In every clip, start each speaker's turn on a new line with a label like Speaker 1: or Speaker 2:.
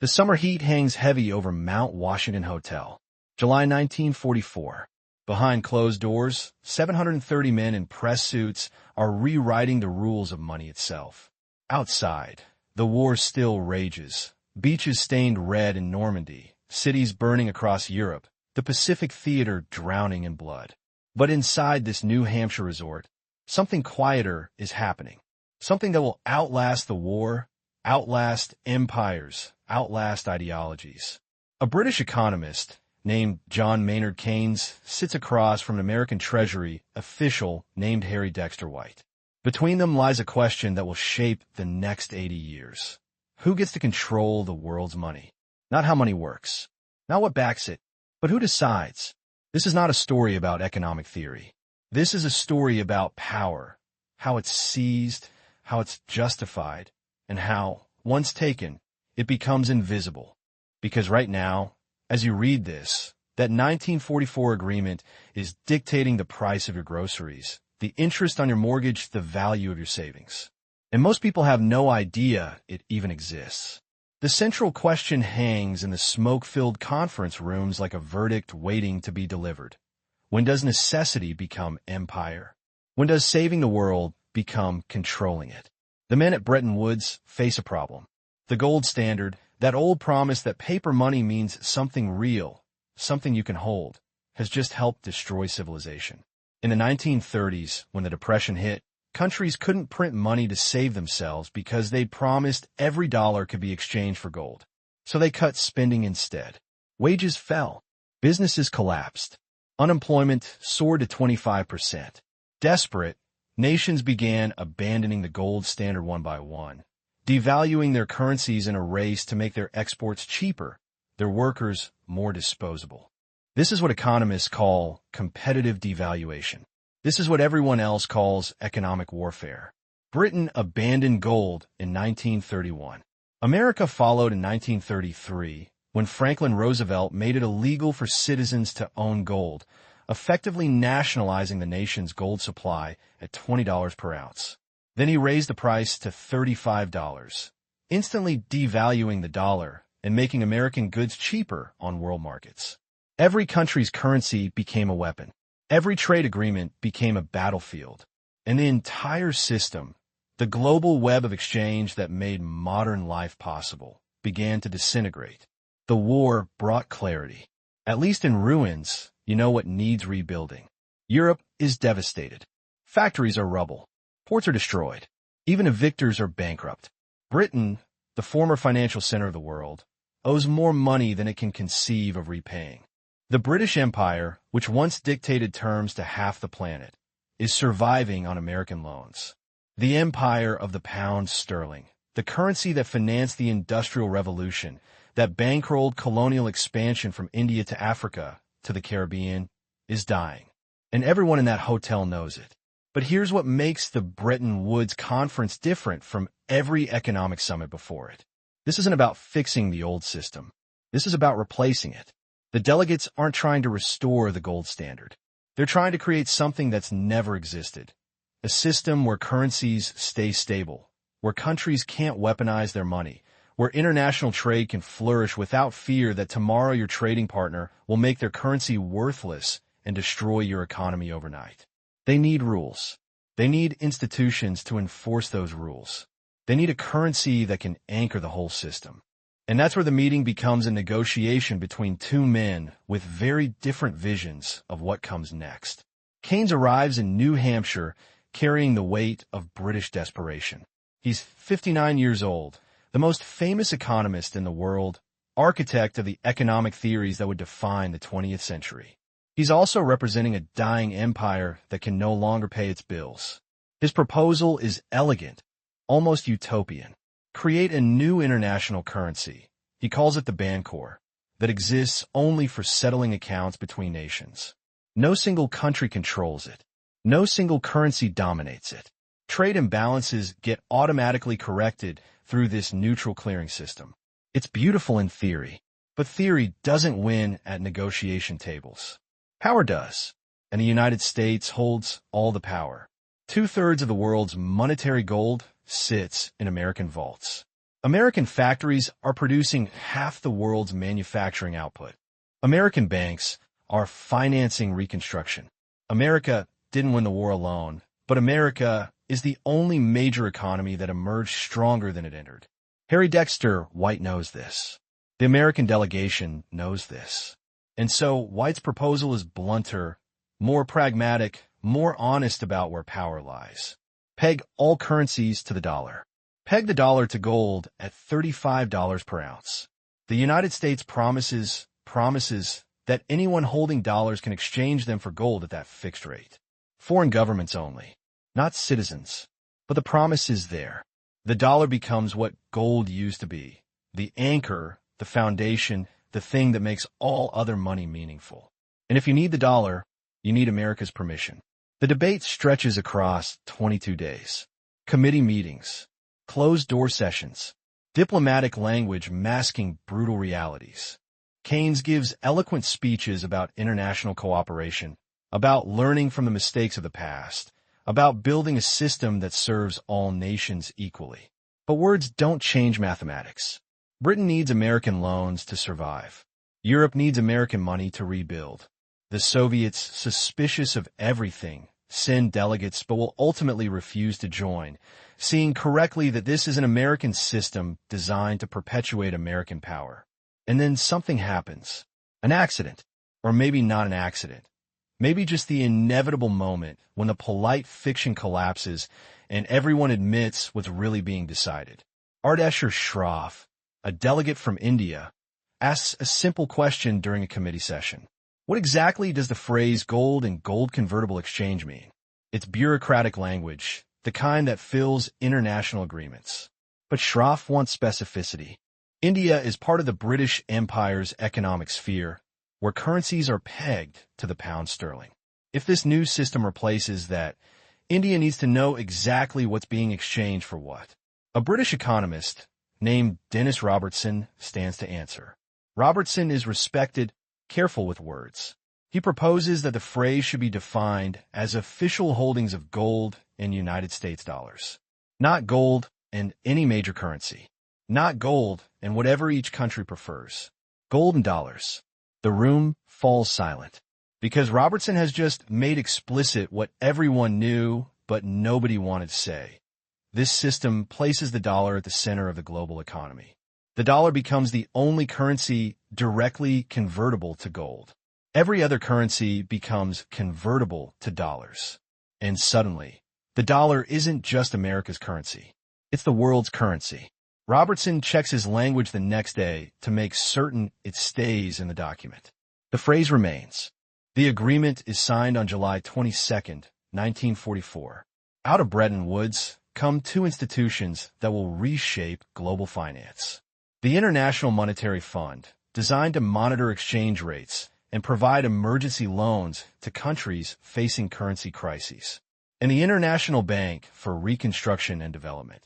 Speaker 1: The summer heat hangs heavy over Mount Washington Hotel. July 1944. Behind closed doors, 730 men in press suits are rewriting the rules of money itself. Outside, the war still rages. Beaches stained red in Normandy, cities burning across Europe, the Pacific Theater drowning in blood. But inside this New Hampshire resort, something quieter is happening. Something that will outlast the war, outlast empires, outlast ideologies. A British economist named John Maynard Keynes sits across from an American Treasury official named Harry Dexter White. Between them lies a question that will shape the next 80 years. Who gets to control the world's money? Not how money works, not what backs it, but who decides. This is not a story about economic theory. This is a story about power, how it's seized, how it's justified, and how, once taken, it becomes invisible. Because right now, as you read this, that 1944 agreement is dictating the price of your groceries, the interest on your mortgage, the value of your savings. And most people have no idea it even exists. The central question hangs in the smoke-filled conference rooms like a verdict waiting to be delivered. When does necessity become empire? When does saving the world become controlling it? The men at Bretton Woods face a problem. The gold standard, that old promise that paper money means something real, something you can hold, has just helped destroy civilization. In the 1930s, when the Depression hit, countries couldn't print money to save themselves because they'd promised every dollar could be exchanged for gold. So they cut spending instead. Wages fell. Businesses collapsed. Unemployment soared to 25%. Desperate, nations began abandoning the gold standard one by one, devaluing their currencies in a race to make their exports cheaper, their workers more disposable. This is what economists call competitive devaluation. This is what everyone else calls economic warfare. Britain abandoned gold in 1931. America followed in 1933, when Franklin Roosevelt made it illegal for citizens to own gold, effectively nationalizing the nation's gold supply at $20 per ounce. Then he raised the price to $35, instantly devaluing the dollar and making American goods cheaper on world markets. Every country's currency became a weapon. Every trade agreement became a battlefield. And the entire system, the global web of exchange that made modern life possible, began to disintegrate. The war brought clarity. At least in ruins, you know what needs rebuilding. Europe is devastated. Factories are rubble. Ports are destroyed. Even the victors are bankrupt. Britain, the former financial center of the world, owes more money than it can conceive of repaying. The British Empire, which once dictated terms to half the planet, is surviving on American loans. The empire of the pound sterling, the currency that financed the Industrial Revolution, that bankrolled colonial expansion from India to Africa to the Caribbean, is dying. And everyone in that hotel knows it. But here's what makes the Bretton Woods Conference different from every economic summit before it. This isn't about fixing the old system. This is about replacing it. The delegates aren't trying to restore the gold standard. They're trying to create something that's never existed. A system where currencies stay stable, where countries can't weaponize their money, where international trade can flourish without fear that tomorrow your trading partner will make their currency worthless and destroy your economy overnight. They need rules. They need institutions to enforce those rules. They need a currency that can anchor the whole system. And that's where the meeting becomes a negotiation between two men with very different visions of what comes next. Keynes arrives in New Hampshire carrying the weight of British desperation. He's 59 years old, the most famous economist in the world, architect of the economic theories that would define the 20th century. He's also representing a dying empire that can no longer pay its bills. His proposal is elegant, almost utopian. Create a new international currency, he calls it the Bancor, that exists only for settling accounts between nations. No single country controls it. No single currency dominates it. Trade imbalances get automatically corrected through this neutral clearing system. It's beautiful in theory, but theory doesn't win at negotiation tables. Power does, and the United States holds all the power. 2/3 of the world's monetary gold sits in American vaults. American factories are producing half the world's manufacturing output. American banks are financing reconstruction. America didn't win the war alone, but America is the only major economy that emerged stronger than it entered. Harry Dexter White knows this. The American delegation knows this. And so White's proposal is blunter, more pragmatic, more honest about where power lies. Peg all currencies to the dollar. Peg the dollar to gold at $35 per ounce. The United States promises that anyone holding dollars can exchange them for gold at that fixed rate. Foreign governments only, not citizens. But the promise is there. The dollar becomes what gold used to be, the anchor, the foundation, the thing that makes all other money meaningful. And if you need the dollar, you need America's permission. The debate stretches across 22 days. Committee meetings, closed-door sessions, diplomatic language masking brutal realities. Keynes gives eloquent speeches about international cooperation, about learning from the mistakes of the past, about building a system that serves all nations equally. But words don't change mathematics. Britain needs American loans to survive. Europe needs American money to rebuild. The Soviets, suspicious of everything, send delegates but will ultimately refuse to join, seeing correctly that this is an American system designed to perpetuate American power. And then something happens. An accident. Or maybe not an accident. Maybe just the inevitable moment when the polite fiction collapses and everyone admits what's really being decided. Ardeshir Shroff, a delegate from India, asks a simple question during a committee session. What exactly does the phrase gold and gold convertible exchange mean? It's bureaucratic language, the kind that fills international agreements. But Shroff wants specificity. India is part of the British Empire's economic sphere, where currencies are pegged to the pound sterling. If this new system replaces that, India needs to know exactly what's being exchanged for what. A British economist named Dennis Robertson stands to answer. Robertson is respected, careful with words. He proposes that the phrase should be defined as official holdings of gold and United States dollars. Not gold and any major currency. Not gold and whatever each country prefers. Gold and dollars. The room falls silent. Because Robertson has just made explicit what everyone knew but nobody wanted to say. This system places the dollar at the center of the global economy. The dollar becomes the only currency directly convertible to gold. Every other currency becomes convertible to dollars. And suddenly, the dollar isn't just America's currency. It's the world's currency. Robertson checks his language the next day to make certain it stays in the document. The phrase remains. The agreement is signed on July 22, 1944. Out of Bretton Woods come two institutions that will reshape global finance. The International Monetary Fund, designed to monitor exchange rates and provide emergency loans to countries facing currency crises. And the International Bank for Reconstruction and Development,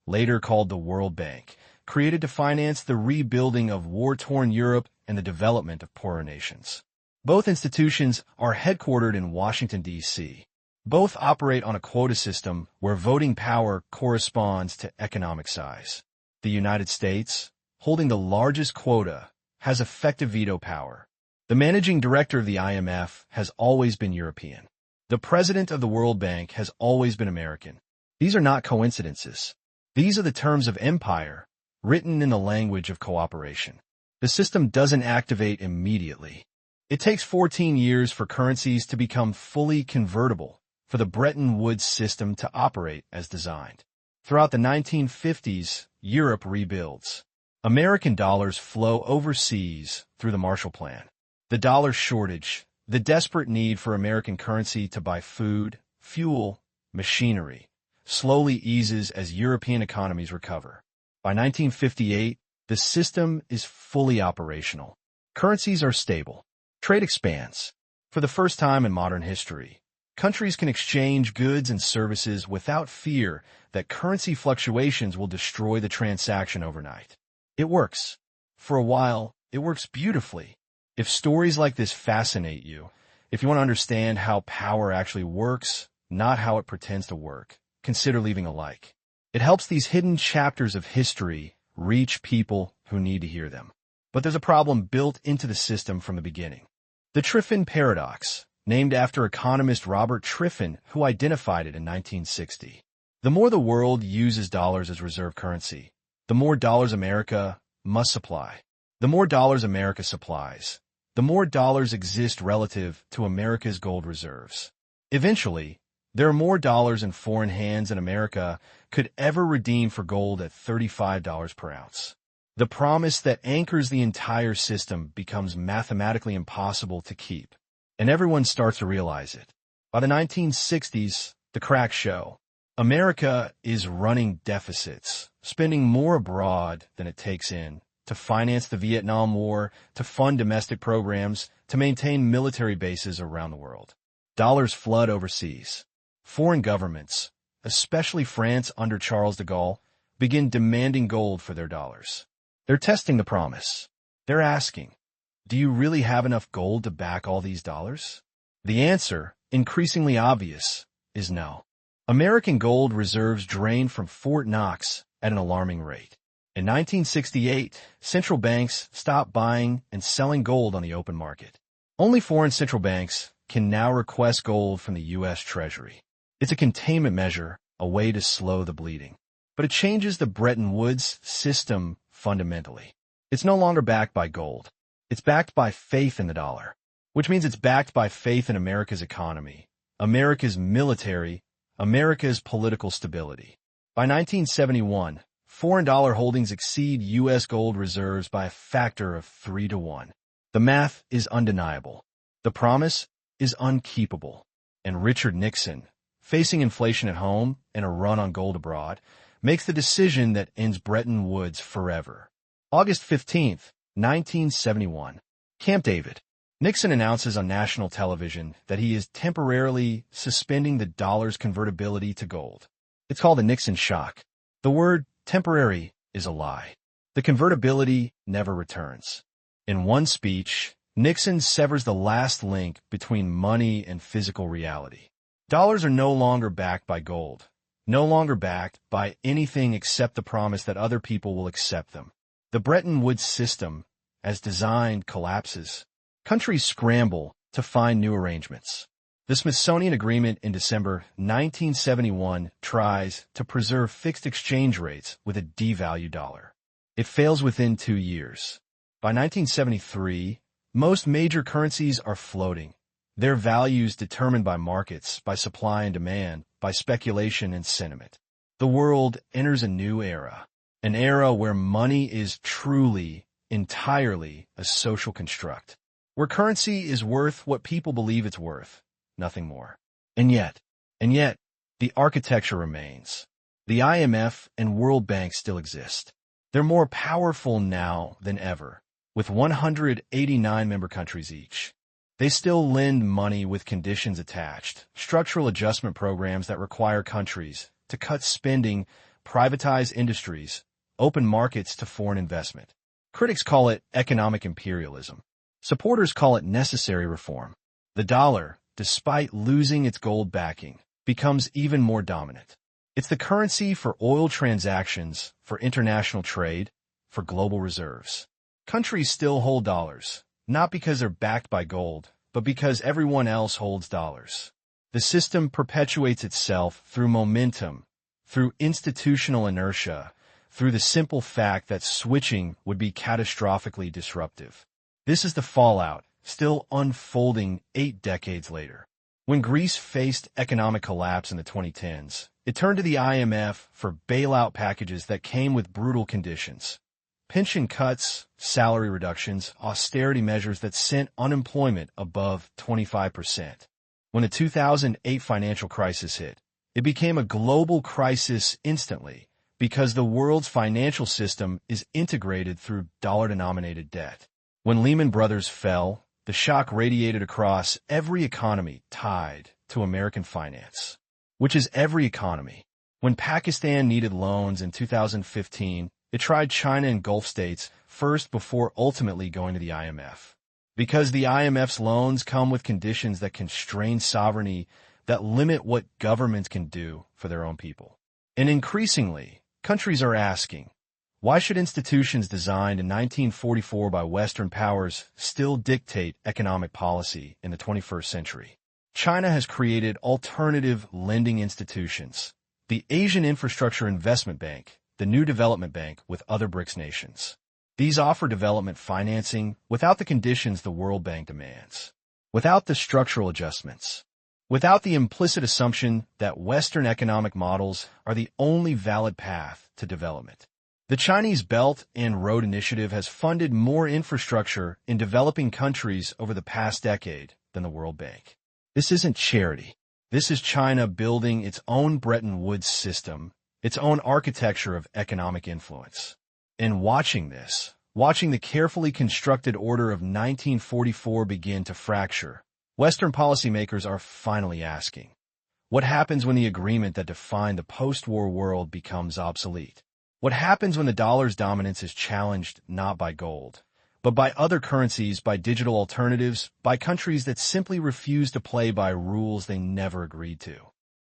Speaker 1: later called the World Bank, created to finance the rebuilding of war-torn Europe and the development of poorer nations. Both institutions are headquartered in Washington, D.C. Both operate on a quota system where voting power corresponds to economic size. The United States, holding the largest quota, has effective veto power. The managing director of the IMF has always been European. The president of the World Bank has always been American. These are not coincidences. These are the terms of empire, written in the language of cooperation. The system doesn't activate immediately. It takes 14 years for currencies to become fully convertible, for the Bretton Woods system to operate as designed. Throughout the 1950s, Europe rebuilds. American dollars flow overseas through the Marshall Plan. The dollar shortage, the desperate need for American currency to buy food, fuel, machinery, slowly eases as European economies recover. By 1958, the system is fully operational. Currencies are stable. Trade expands. For the first time in modern history, countries can exchange goods and services without fear that currency fluctuations will destroy the transaction overnight. It works. For a while, it works beautifully. If stories like this fascinate you, if you want to understand how power actually works, not how it pretends to work, consider leaving a like. It helps these hidden chapters of history reach people who need to hear them. But there's a problem built into the system from the beginning. The Triffin paradox, named after economist Robert Triffin, who identified it in 1960. The more the world uses dollars as reserve currency, the more dollars America must supply. The more dollars America supplies, the more dollars exist relative to America's gold reserves. Eventually, there are more dollars in foreign hands than America could ever redeem for gold at $35 per ounce. The promise that anchors the entire system becomes mathematically impossible to keep, and everyone starts to realize it. By the 1960s, the cracks show. America is running deficits, spending more abroad than it takes in, to finance the Vietnam War, to fund domestic programs, to maintain military bases around the world. Dollars flood overseas. Foreign governments, especially France under Charles de Gaulle, begin demanding gold for their dollars. They're testing the promise. They're asking, do you really have enough gold to back all these dollars? The answer, increasingly obvious, is no. American gold reserves drain from Fort Knox at an alarming rate. In 1968, central banks stopped buying and selling gold on the open market. Only foreign central banks can now request gold from the U.S. Treasury. It's a containment measure, a way to slow the bleeding. But it changes the Bretton Woods system fundamentally. It's no longer backed by gold. It's backed by faith in the dollar, which means it's backed by faith in America's economy, America's military, America's political stability. By 1971, foreign dollar holdings exceed U.S. gold reserves by a factor of 3 to 1. The math is undeniable. The promise is unkeepable. And Richard Nixon, facing inflation at home and a run on gold abroad, makes the decision that ends Bretton Woods forever. August 15, 1971. Camp David. Nixon announces on national television that he is temporarily suspending the dollar's convertibility to gold. It's called the Nixon shock. The word temporary is a lie. The convertibility never returns. In one speech, Nixon severs the last link between money and physical reality. Dollars are no longer backed by gold, no longer backed by anything except the promise that other people will accept them. The Bretton Woods system, as designed, collapses. Countries scramble to find new arrangements. The Smithsonian Agreement in December 1971 tries to preserve fixed exchange rates with a devalued dollar. It fails within 2 years. By 1973, most major currencies are floating, their values determined by markets, by supply and demand, by speculation and sentiment. The world enters a new era, an era where money is truly, entirely a social construct, where currency is worth what people believe it's worth, nothing more. And yet, the architecture remains. The IMF and World Bank still exist. They're more powerful now than ever, with 189 member countries each. They still lend money with conditions attached, structural adjustment programs that require countries to cut spending, privatize industries, open markets to foreign investment. Critics call it economic imperialism. Supporters call it necessary reform. The dollar, despite losing its gold backing, becomes even more dominant. It's the currency for oil transactions, for international trade, for global reserves. Countries still hold dollars, not because they're backed by gold, but because everyone else holds dollars. The system perpetuates itself through momentum, through institutional inertia, through the simple fact that switching would be catastrophically disruptive. This is the fallout, still unfolding 8 decades later. When Greece faced economic collapse in the 2010s, it turned to the IMF for bailout packages that came with brutal conditions. Pension cuts, salary reductions, austerity measures that sent unemployment above 25%. When the 2008 financial crisis hit, it became a global crisis instantly because the world's financial system is integrated through dollar-denominated debt. When Lehman Brothers fell, the shock radiated across every economy tied to American finance, which is every economy. When Pakistan needed loans in 2015, it tried China and Gulf states first before ultimately going to the IMF. Because the IMF's loans come with conditions that constrain sovereignty, that limit what governments can do for their own people. And increasingly, countries are asking, Why should institutions designed in 1944 by Western powers still dictate economic policy in the 21st century? China has created alternative lending institutions, the Asian Infrastructure Investment Bank, the New Development Bank with other BRICS nations. These offer development financing without the conditions the World Bank demands, without the structural adjustments, without the implicit assumption that Western economic models are the only valid path to development. The Chinese Belt and Road Initiative has funded more infrastructure in developing countries over the past decade than the World Bank. This isn't charity. This is China building its own Bretton Woods system, its own architecture of economic influence. And watching the carefully constructed order of 1944 begin to fracture, Western policymakers are finally asking, what happens when the agreement that defined the post-war world becomes obsolete? What happens when the dollar's dominance is challenged not by gold, but by other currencies, by digital alternatives, by countries that simply refuse to play by rules they never agreed to?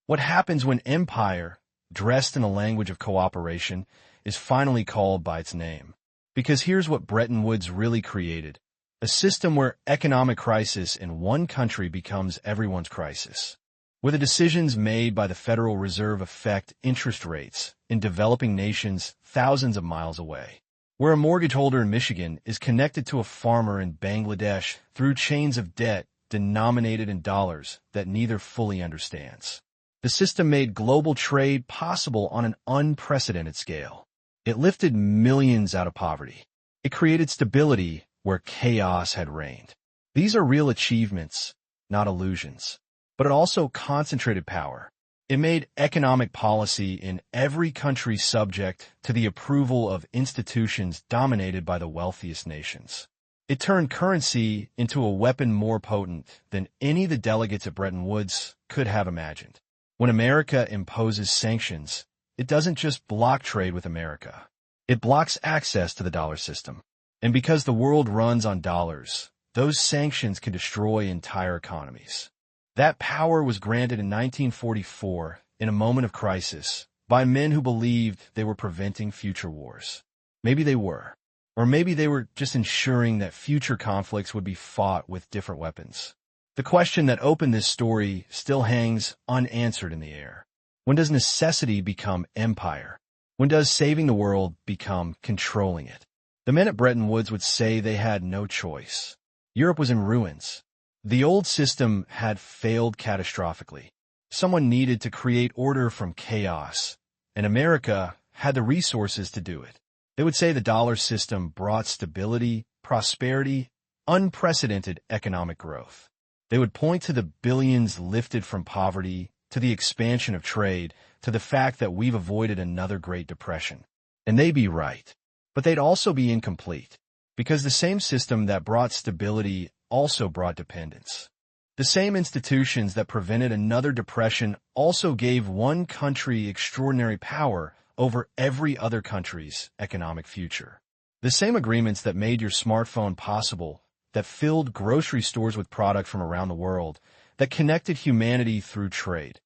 Speaker 1: What happens when empire, dressed in a language of cooperation, is finally called by its name? Because here's what Bretton Woods really created: a system where economic crisis in one country becomes everyone's crisis, where the decisions made by the Federal Reserve affect interest rates in developing nations thousands of miles away, where a mortgage holder in Michigan is connected to a farmer in Bangladesh through chains of debt denominated in dollars that neither fully understands. The system made global trade possible on an unprecedented scale. It lifted millions out of poverty. It created stability where chaos had reigned. These are real achievements, not illusions. But it also concentrated power. It made economic policy in every country subject to the approval of institutions dominated by the wealthiest nations. It turned currency into a weapon more potent than any the delegates at Bretton Woods could have imagined. When America imposes sanctions, it doesn't just block trade with America. It blocks access to the dollar system. And because the world runs on dollars, those sanctions can destroy entire economies. That power was granted in 1944, in a moment of crisis, by men who believed they were preventing future wars. Maybe they were. Or maybe they were just ensuring that future conflicts would be fought with different weapons. The question that opened this story still hangs unanswered in the air. When does necessity become empire? When does saving the world become controlling it? The men at Bretton Woods would say they had no choice. Europe was in ruins. The old system had failed catastrophically. Someone needed to create order from chaos, and America had the resources to do it. They would say the dollar system brought stability, prosperity, unprecedented economic growth. They would point to the billions lifted from poverty, to the expansion of trade, to the fact that we've avoided another Great Depression. And they'd be right. But they'd also be incomplete, because the same system that brought stability also brought dependence. The same institutions that prevented another depression also gave one country extraordinary power over every other country's economic future. The same agreements that made your smartphone possible, that filled grocery stores with product from around the world, that connected humanity through trade.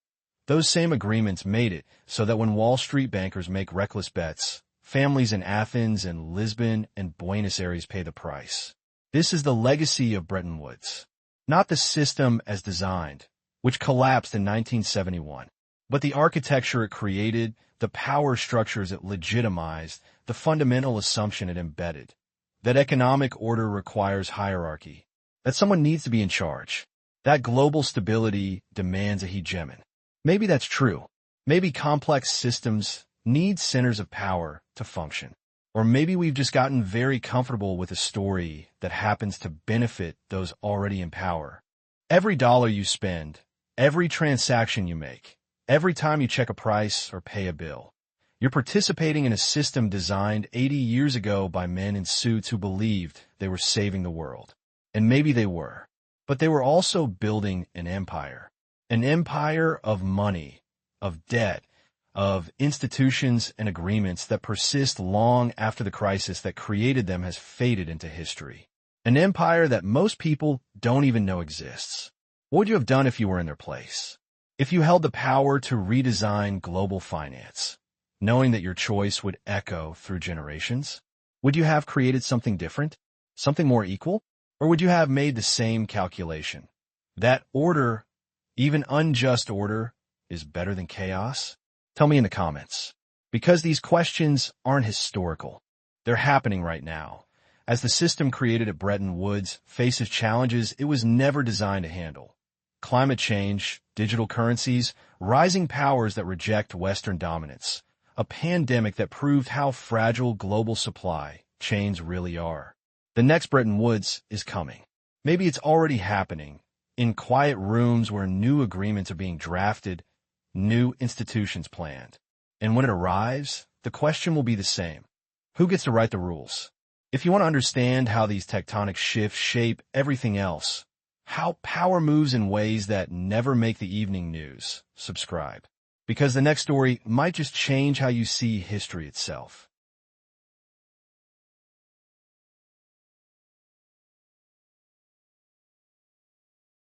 Speaker 1: Those same agreements made it so that when Wall Street bankers make reckless bets, families in Athens and Lisbon and Buenos Aires pay the price. This is the legacy of Bretton Woods. Not the system as designed, which collapsed in 1971, but the architecture it created, the power structures it legitimized, the fundamental assumption it embedded. That economic order requires hierarchy, that someone needs to be in charge, that global stability demands a hegemon. Maybe that's true. Maybe complex systems need centers of power to function. Or maybe we've just gotten very comfortable with a story that happens to benefit those already in power. Every dollar you spend, every transaction you make, every time you check a price or pay a bill, you're participating in a system designed 80 years ago by men in suits who believed they were saving the world. And maybe they were. But they were also building an empire of money, of debt, of institutions and agreements that persist long after the crisis that created them has faded into history. An empire that most people don't even know exists. What would you have done if you were in their place? If you held the power to redesign global finance, knowing that your choice would echo through generations? Would you have created something different? Something more equal? Or would you have made the same calculation? That order, even unjust order, is better than chaos? Tell me in the comments. Because these questions aren't historical. They're happening right now. As the system created at Bretton Woods faces challenges it was never designed to handle. Climate change, digital currencies, rising powers that reject Western dominance, a pandemic that proved how fragile global supply chains really are. The next Bretton Woods is coming. Maybe it's already happening, in quiet rooms where new agreements are being drafted, new institutions planned. And when it arrives, the question will be the same. Who gets to write the rules? If you want to understand how these tectonic shifts shape everything else, how power moves in ways that never make the evening news, subscribe. Because the next story might just change how you see history itself.